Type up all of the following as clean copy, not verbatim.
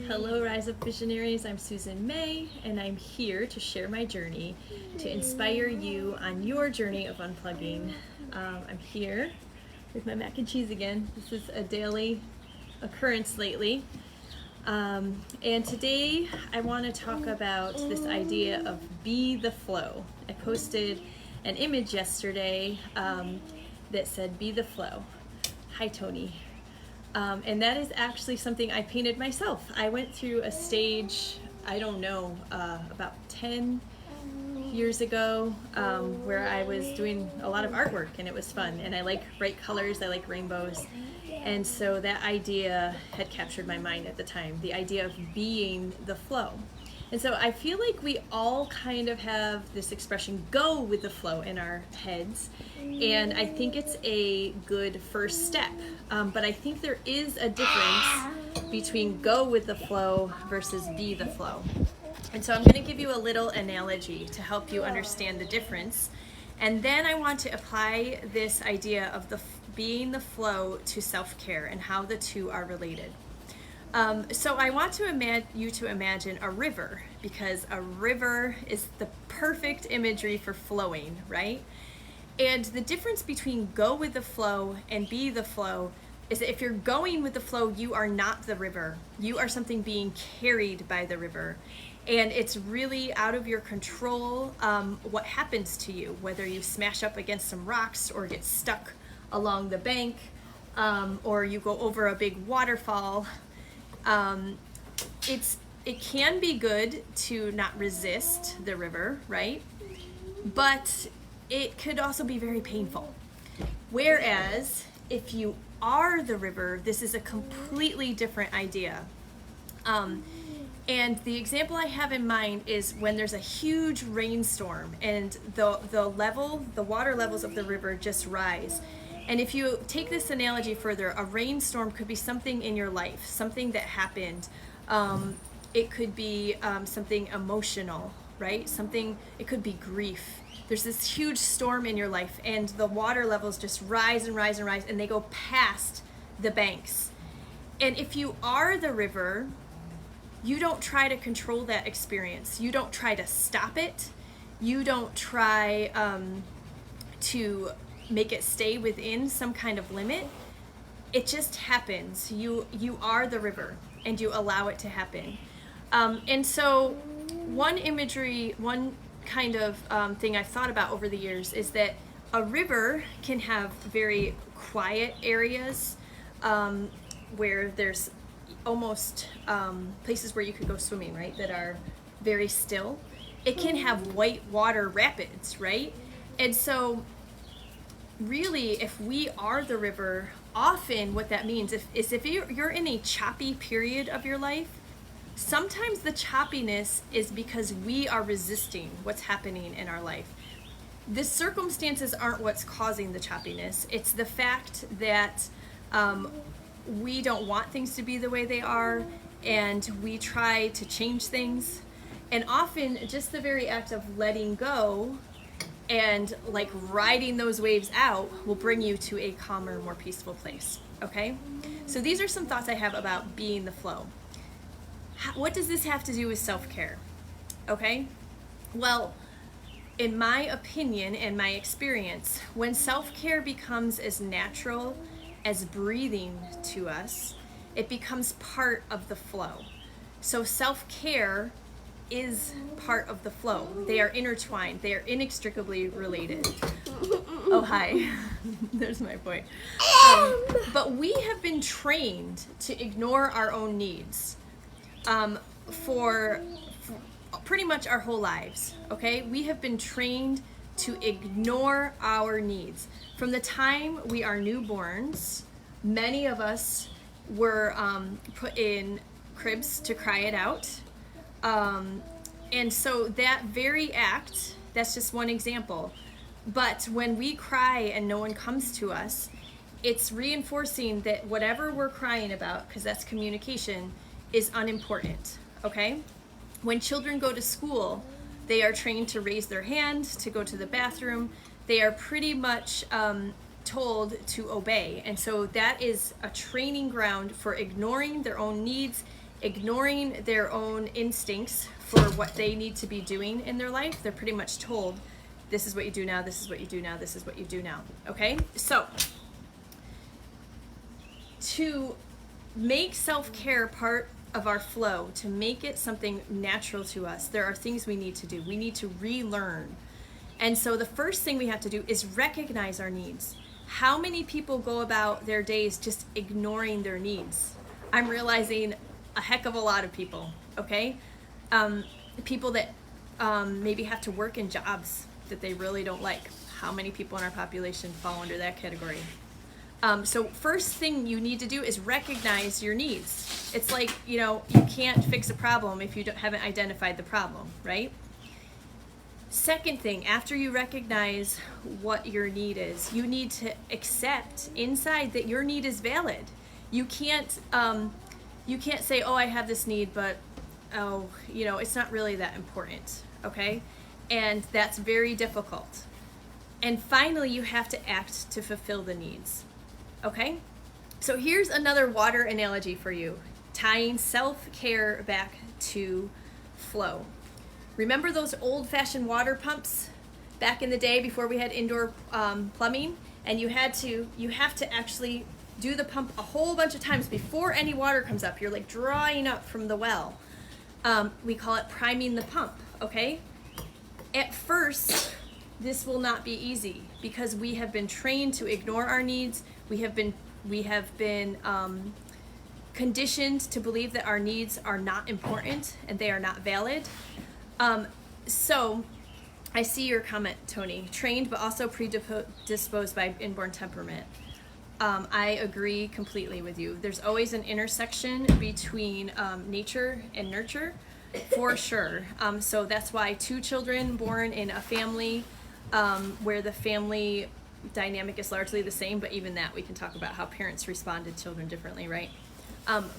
Hello, Rise Up Visionaries. I'm Susan May, and I'm here to share my journey to inspire you on your journey of unplugging. I'm here with my mac and cheese again. This is a daily occurrence lately. And today I want to talk about this idea of be the flow. I posted an image yesterday that said, be the flow. Hi, Tony. And that is actually something I painted myself. I went through a stage, I don't know, about 10 years ago, where I was doing a lot of artwork, and it was fun. And I like bright colors, I like rainbows. And so that idea had captured my mind at the time, the idea of being the flow. And so I feel like we all kind of have this expression, go with the flow, in our heads. And I think it's a good first step. But I think there is a difference between go with the flow versus be the flow. And so I'm going to give you a little analogy to help you understand the difference. And then I want to apply this idea of being the flow to self-care and how the two are related. So I want you to imagine a river, because a river is the perfect imagery for flowing, right? And the difference between go with the flow and be the flow is that if you're going with the flow, you are not the river. You are something being carried by the river. And it's really out of your control what happens to you, whether you smash up against some rocks or get stuck along the bank, or you go over a big waterfall. It can be good to not resist the river, right? But it could also be very painful. Whereas if you are the river, this is a completely different idea. And the example I have in mind is when there's a huge rainstorm and the water levels of the river just rise. And if you take this analogy further, a rainstorm could be something in your life, something that happened. It could be something emotional, right? It could be grief. There's this huge storm in your life and the water levels just rise and rise and rise, and they go past the banks. And if you are the river, you don't try to control that experience. You don't try to stop it. You don't try to make it stay within some kind of limit. It just happens. You are the river, and you allow it to happen. And so one kind of thing I've thought about over the years is that a river can have very quiet areas where there's almost places where you could go swimming, right, that are very still. It can have white water rapids, right? And so really, if we are the river, often what that means is if you're in a choppy period of your life, sometimes the choppiness is because we are resisting what's happening in our life. The circumstances aren't what's causing the choppiness. It's the fact that we don't want things to be the way they are, and we try to change things. And often just the very act of letting go and like riding those waves out will bring you to a calmer, more peaceful place, okay? So these are some thoughts I have about being the flow. What does this have to do with self-care, okay? Well, in my opinion and my experience, when self-care becomes as natural as breathing to us, it becomes part of the flow. So self-care is part of the flow. They are intertwined. They are inextricably related. Oh, hi. There's my boy. But we have been trained to ignore our own needs for pretty much our whole lives, okay? We have been trained to ignore our needs. From the time we are newborns, many of us were put in cribs to cry it out. And so that very act, that's just one example. But when we cry and no one comes to us, it's reinforcing that whatever we're crying about, because that's communication, is unimportant, okay? When children go to school, they are trained to raise their hand, to go to the bathroom. They are pretty much told to obey. And so that is a training ground for ignoring their own needs ignoring their own instincts for what they need to be doing in their life. They're pretty much told, this is what you do now, this is what you do now, this is what you do now. Okay? So, to make self-care part of our flow, to make it something natural to us, there are things we need to do. We need to relearn. And so the first thing we have to do is recognize our needs. How many people go about their days just ignoring their needs? I'm realizing a heck of a lot of people, okay? People that maybe have to work in jobs that they really don't like. How many people in our population fall under that category? So first thing you need to do is recognize your needs. It's like, you can't fix a problem if you haven't identified the problem, right? Second thing, after you recognize what your need is, you need to accept inside that your need is valid. You can't say, oh, I have this need, but it's not really that important, okay? And that's very difficult. And finally, you have to act to fulfill the needs, okay? So here's another water analogy for you, tying self-care back to flow. Remember those old-fashioned water pumps back in the day before we had indoor plumbing? And you have to actually do the pump a whole bunch of times before any water comes up. You're like drawing up from the well. We call it priming the pump, okay? At first, this will not be easy because we have been trained to ignore our needs. We have been conditioned to believe that our needs are not important and they are not valid. So I see your comment, Tony. Trained but also predisposed by inborn temperament. I agree completely with you. There's always an intersection between nature and nurture, for sure. So that's why 2 children born in a family where the family dynamic is largely the same, but even that we can talk about how parents respond to children differently, right?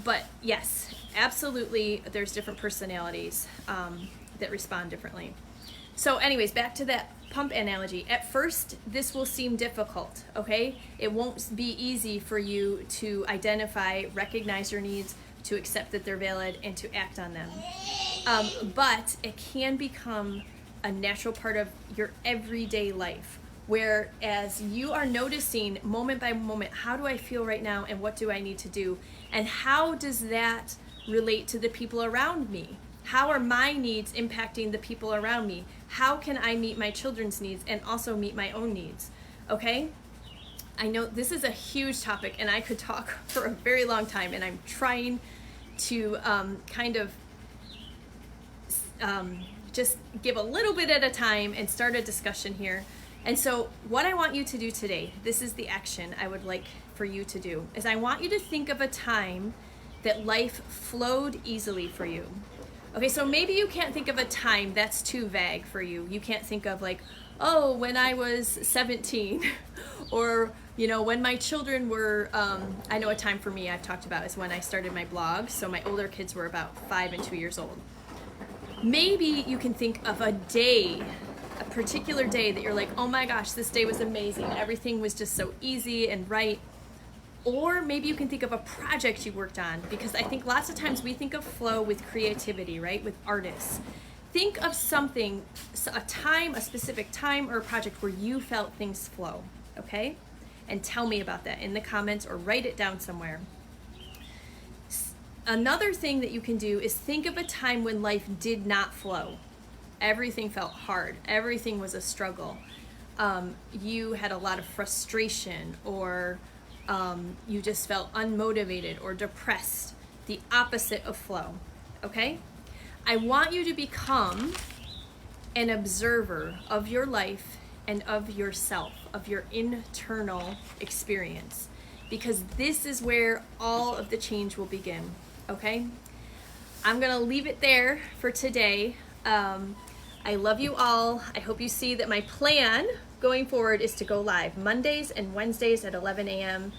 But yes, absolutely, there's different personalities that respond differently. So anyways, back to that pump analogy. At first, this will seem difficult, okay? It won't be easy for you to identify, recognize your needs, to accept that they're valid, and to act on them. But it can become a natural part of your everyday life, whereas you are noticing moment by moment, how do I feel right now and what do I need to do? And how does that relate to the people around me? How are my needs impacting the people around me? How can I meet my children's needs and also meet my own needs? Okay? I know this is a huge topic and I could talk for a very long time, and I'm trying to just give a little bit at a time and start a discussion here. And so what I want you to do today, this is the action I would like for you to do, is I want you to think of a time that life flowed easily for you. Okay, so maybe you can't think of a time, that's too vague for you. You can't think of like, oh, when I was 17, or, when my children were, I know a time for me I've talked about is when I started my blog, so my older kids were about 5 and 2 years old. Maybe you can think of a day, a particular day that you're like, oh my gosh, this day was amazing. Everything was just so easy and right. Or maybe you can think of a project you worked on, because I think lots of times we think of flow with creativity, right? With artists. Think of something, a specific time or a project where you felt things flow, okay? And tell me about that in the comments or write it down somewhere. Another thing that you can do is think of a time when life did not flow. Everything felt hard. Everything was a struggle. You had a lot of frustration, or you just felt unmotivated or depressed, the opposite of flow, okay? I want you to become an observer of your life and of yourself, of your internal experience, because this is where all of the change will begin, okay? I'm gonna leave it there for today. I love you all. I hope you see that my plan going forward is to go live Mondays and Wednesdays at 11 a.m.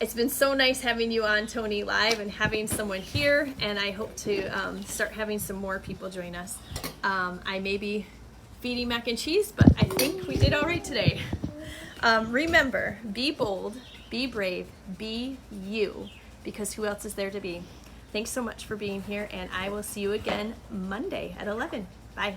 It's been so nice having you on, Tony, live, and having someone here, and I hope to start having some more people join us. I may be feeding mac and cheese, but I think we did all right today. Remember, be bold, be brave, be you, because who else is there to be? Thanks so much for being here, and I will see you again Monday at 11. Bye.